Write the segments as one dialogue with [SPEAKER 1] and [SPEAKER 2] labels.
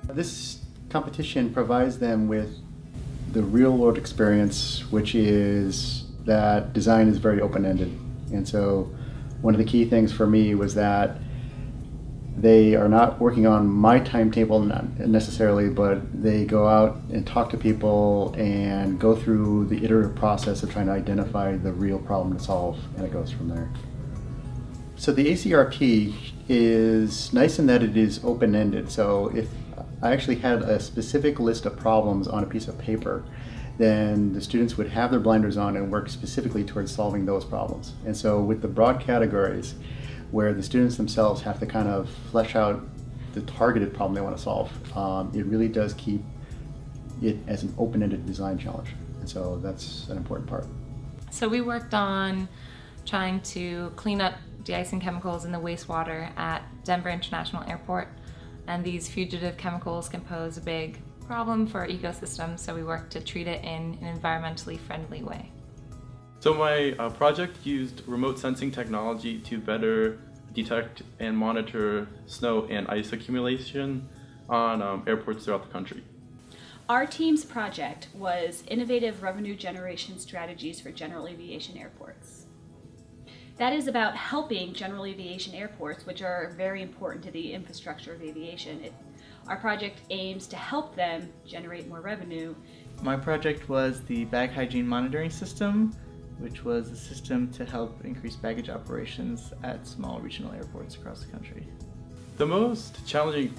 [SPEAKER 1] This competition provides them with the real-world experience, which is that design is very open-ended. And so one of the key things for me was that they are not working on my timetable necessarily, but they go out and talk to people and go through the iterative process of trying to identify the real problem to solve, and it goes from there. So the ACRP is nice in that it is open-ended. So if I actually had a specific list of problems on a piece of paper, then the students would have their blinders on and work specifically towards solving those problems. And so with the broad categories, where the students themselves have to kind of flesh out the targeted problem they want to solve, it really does keep it as an open-ended design challenge. And so that's an important part.
[SPEAKER 2] So we worked on trying to clean up de-icing chemicals in the wastewater at Denver International Airport. And these fugitive chemicals can pose a big problem for our ecosystem, so we worked to treat it in an environmentally friendly way.
[SPEAKER 3] So my project used remote sensing technology to better detect and monitor snow and ice accumulation on airports throughout the country.
[SPEAKER 4] Our team's project was innovative revenue generation strategies for general aviation airports. That is about helping general aviation airports, which are very important to the infrastructure of aviation. Our project aims to help them generate more revenue.
[SPEAKER 5] My project was the bag hygiene monitoring system, which was a system to help increase baggage operations at small regional airports across the country.
[SPEAKER 3] The most challenging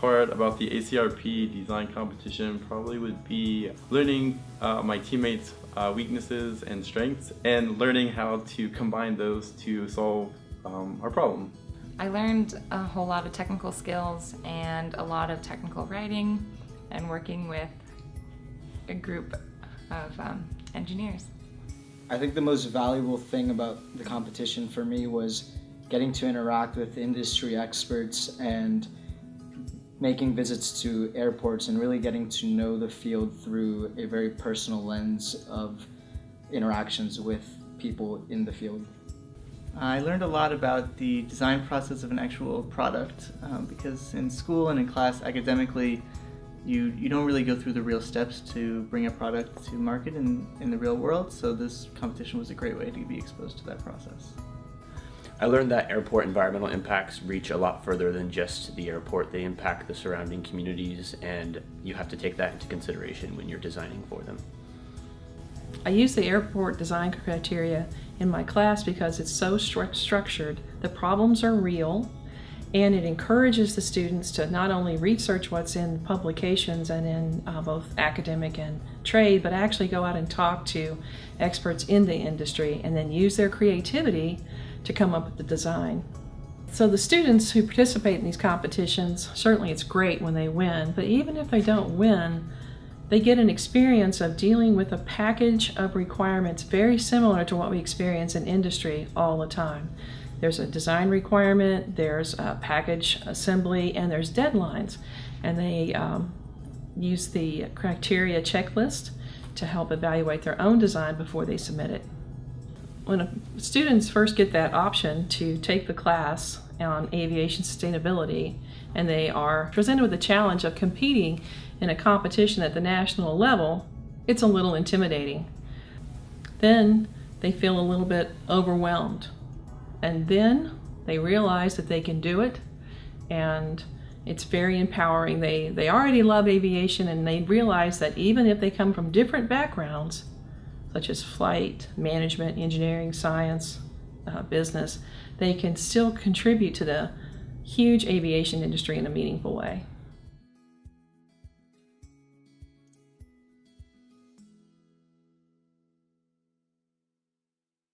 [SPEAKER 3] part about the ACRP design competition probably would be learning my teammates' weaknesses and strengths and learning how to combine those to solve our problem.
[SPEAKER 2] I learned a whole lot of technical skills and a lot of technical writing and working with a group of engineers.
[SPEAKER 6] I think the most valuable thing about the competition for me was getting to interact with industry experts and making visits to airports and really getting to know the field through a very personal lens of interactions with people in the field.
[SPEAKER 5] I learned a lot about the design process of an actual product because in school and in class academically you don't really go through the real steps to bring a product to market in the real world, so this competition was a great way to be exposed to that process.
[SPEAKER 7] I learned that airport environmental impacts reach a lot further than just the airport. They impact the surrounding communities, and you have to take that into consideration when you're designing for them.
[SPEAKER 8] I use the airport design criteria in my class because it's so structured. The problems are real, and it encourages the students to not only research what's in publications and in both academic and trade, but actually go out and talk to experts in the industry and then use their creativity to come up with the design. So the students who participate in these competitions, certainly it's great when they win, but even if they don't win, they get an experience of dealing with a package of requirements very similar to what we experience in industry all the time. There's a design requirement, there's a package assembly, and there's deadlines. And they use the criteria checklist to help evaluate their own design before they submit it. When students first get that option to take the class on aviation sustainability, and they are presented with the challenge of competing in a competition at the national level, it's a little intimidating. Then they feel a little bit overwhelmed. And then they realize that they can do it, and it's very empowering. They already love aviation, and they realize that even if they come from different backgrounds, such as flight, management, engineering, science, business, they can still contribute to the huge aviation industry in a meaningful way.